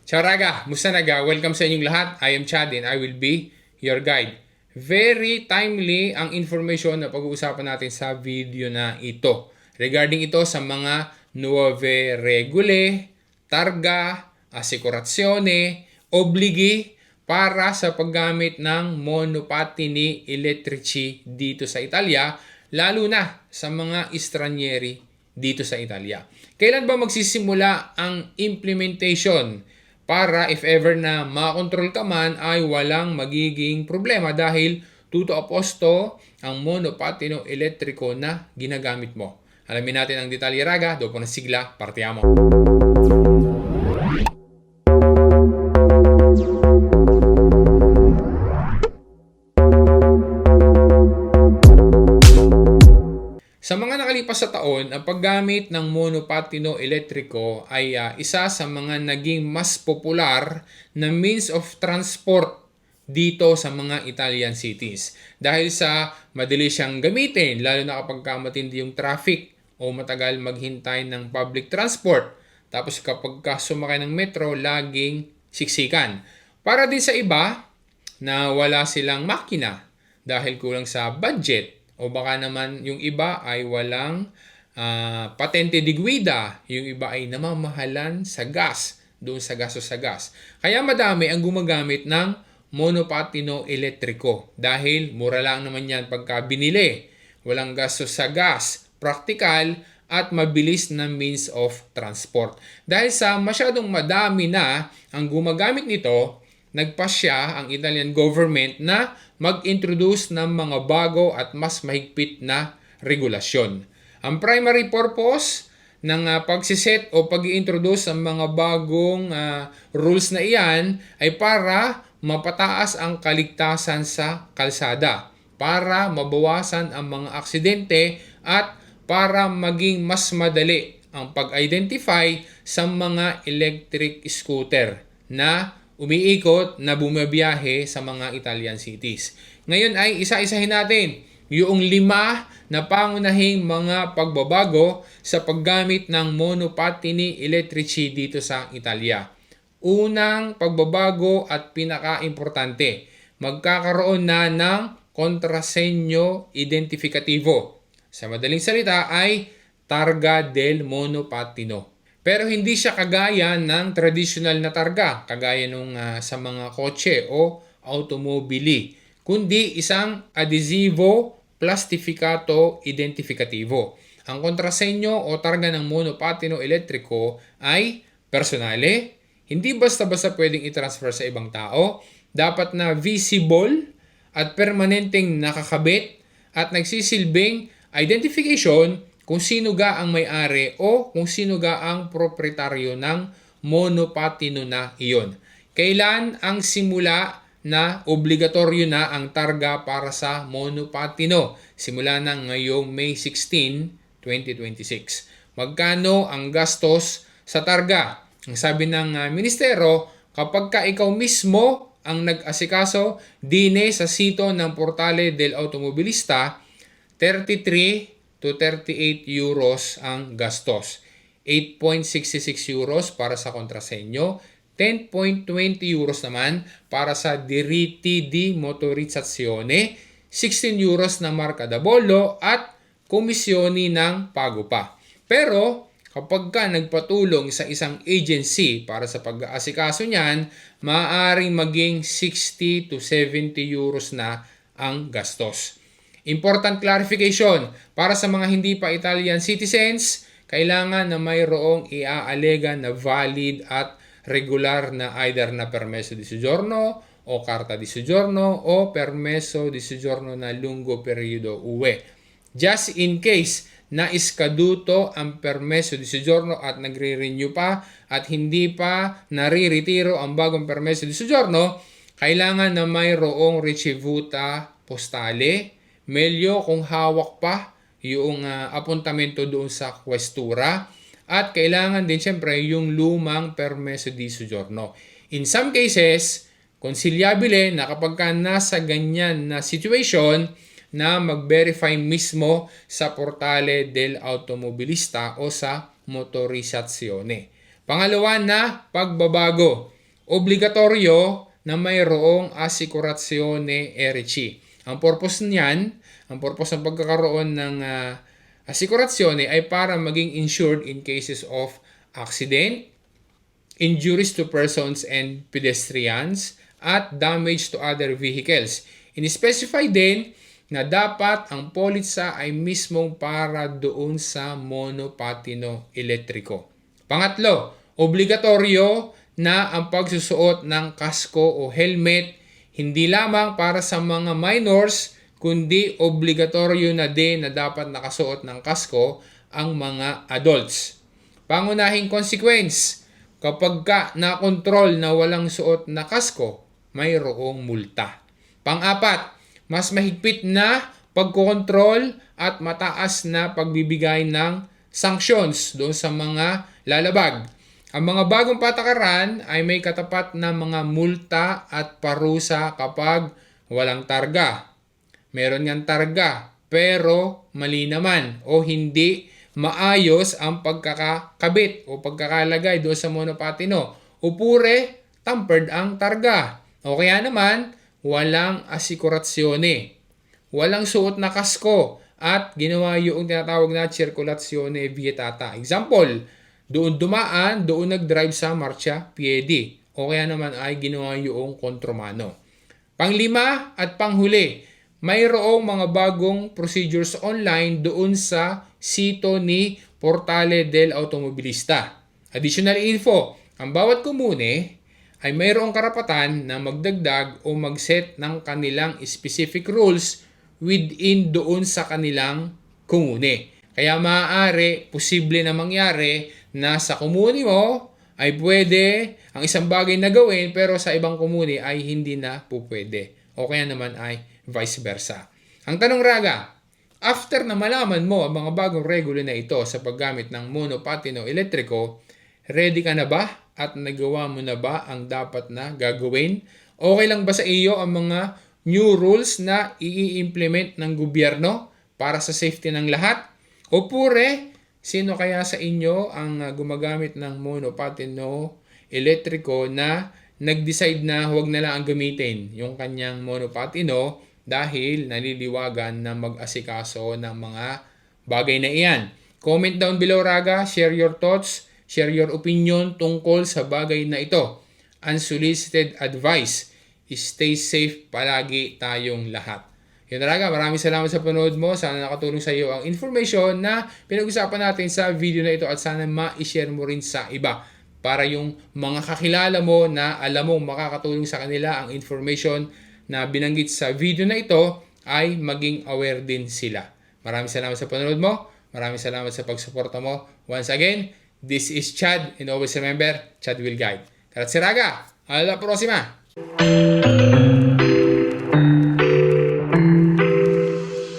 Ciao raga, musta naga? Welcome sa inyong lahat. I am Chad and I will be your guide. Very timely ang information na pag-uusapan natin sa video na ito. Regarding ito sa mga nuove regule, targa, asikurazione, obligi para sa paggamit ng monopattini elettrici dito sa Italia, lalo na sa mga estranyeri dito sa Italia. Kailan ba magsisimula ang implementation para if ever na makontrol ka man ay walang magiging problema dahil tutto a posto ang monopattino elettriko na ginagamit mo? Alamin natin ang detalye raga, dopo na sigla, partiamo! Sa mga nakalipas sa taon, ang paggamit ng monopattino elettriko ay isa sa mga naging mas popular na means of transport dito sa mga Italian cities. Dahil sa madali siyang gamitin, lalo na kapag matindi yung traffic o matagal maghintay ng public transport. Tapos kapag sumakay ng metro, laging siksikan. Para din sa iba na wala silang makina dahil kulang sa budget, o baka naman yung iba ay walang patente de guida, yung iba ay namamahalan sa gas, doon sa gasto sa gas. Kaya madami ang gumagamit ng monopattino elettriko dahil mura lang naman yan pagka binili. Walang gasto sa gas, practical at mabilis na means of transport. Dahil sa masyadong madami na ang gumagamit nito, nagpasya ang Italian government na mag-introduce ng mga bago at mas mahigpit na regulasyon. Ang primary purpose ng pagsiset o pag-i-introduce ng mga bagong rules na iyan ay para mapataas ang kaligtasan sa kalsada, para mabawasan ang mga aksidente at para maging mas madali ang pag-identify sa mga electric scooter na umiikot na bumabiyahe sa mga Italian cities. Ngayon ay isa-isahin natin yung 5 na pangunahing mga pagbabago sa paggamit ng monopattini elettrici dito sa Italia. Unang pagbabago at pinaka-importante, magkakaroon na ng kontrasenyo identifikativo. Sa madaling salita ay targa del monopattino. Pero hindi siya kagaya ng traditional na targa, kagaya nung sa mga kotse o automobili, kundi isang adesivo plastificato identificativo. Ang kontrasenyo o targa ng monopattino elettriko ay personale, hindi basta-basta pwedeng i-transfer sa ibang tao, dapat na visible at permanenteng nakakabit at nagsisilbing identification kung sino ga ang may-ari o kung sino ga ang proprietaryo ng monopattino na iyon. Kailan ang simula na obligatoryo na ang targa para sa monopattino? Simula na ngayong May 16, 2026. Magkano ang gastos sa targa? Ang sabi ng ministero, kapag ka ikaw mismo ang nag-asikaso dine sa sito ng Portale del Automobilista, 33 to 38 euros ang gastos. 8.66 euros para sa kontrasenyo, 10.20 euros naman para sa diritti di motorizzazione, 16 euros na marka da bollo at komisyoni ng pago pa. Pero kapag ka nagpatulong sa isang agency para sa pag-aasikaso niyan, maaaring maging 60 to 70 euros na ang gastos. Important clarification, para sa mga hindi pa Italian citizens, kailangan na mayroong iaalega na valid at regular na either na permeso di soggiorno o carta di soggiorno o permeso di soggiorno na lungo periodo UE. Just in case na iskaduto ang permeso di soggiorno at nagre-renew pa at hindi pa nariretiro ang bagong permeso di soggiorno, kailangan na mayroong ricevuta postale, melyo kung hawak pa yung apuntamento doon sa questura, at kailangan din siyempre yung lumang permeso di soggiorno. In some cases, conciliabile na kapag ka nasa ganyan na situation na mag-verify mismo sa Portale del Automobilista o sa motorizzazione. Pangalawa na pagbabago. obligatoryo na mayroong asikurasyone RC. Ang purpose niyan, ang purpose ng pagkakaroon ng asikurasyone ay para maging insured in cases of accident, injuries to persons and pedestrians, at damage to other vehicles. In-specify din na dapat ang polisa ay mismong para doon sa monopatino elektriko. Pangatlo, obligatoryo na ang pagsusuot ng kasko o helmet hindi lamang para sa mga minors, kundi obligatoryo na din na dapat nakasuot ng kasko ang mga adults. Pangunahing consequence, kapag ka na-control na walang suot na kasko, mayroong multa. Pang-apat, mas mahigpit na pagkokontrol at mataas na pagbibigay ng sanctions doon sa mga lalabag. Ang mga bagong patakaran ay may katapat na mga multa at parusa kapag walang targa. Meron ngang targa pero mali naman o hindi maayos ang pagkakakabit o pagkakalagay doon sa monopatino. O pure, tampered ang targa. O kaya naman, walang asikurasyone. Walang suot na kasko at ginawa yung tinatawag na circolazione vietata. Example, doon dumaan, doon nag-drive sa marcha piedi. O kaya naman ay ginawa yung kontromano. Panglima at panghuli, mayroong mga bagong procedures online doon sa sito ni Portale del Automobilista. Additional info, ang bawat komune ay mayroong karapatan na magdagdag o mag-set ng kanilang specific rules within doon sa kanilang komune. Kaya maaari, posible na mangyari na sa komune mo ay pwede ang isang bagay na gawin pero sa ibang komune ay hindi na pupwede. O kaya naman ay vice versa. Ang tanong Raga, after na malaman mo ang mga bagong regula na ito sa paggamit ng monopatino elektriko, ready ka na ba? At nagawa mo na ba ang dapat na gagawin? Okay lang ba sa iyo ang mga new rules na i-implement ng gobyerno para sa safety ng lahat? O pure, sino kaya sa inyo ang gumagamit ng monopatino elektriko na nag-decide na huwag na lang ang gamitin yung kanyang monopatino dahil naliliwagan na mag-asikaso ng mga bagay na iyan? Comment down below Raga, share your thoughts, share your opinion tungkol sa bagay na ito. Unsolicited advice. Stay safe palagi tayong lahat. Yun Raga, maraming salamat sa panood mo. Sana nakatulong sa iyo ang information na pinag-usapan natin sa video na ito at sana ma-share mo rin sa iba para yung mga kakilala mo na alam mo makakatulong sa kanila ang information na binanggit sa video na ito ay maging aware din sila. Maraming salamat sa panood mo. Maraming salamat sa pagsuporta mo. Once again, this is Chad and always remember, Chad will guide. Grazie Raga, alla prossima!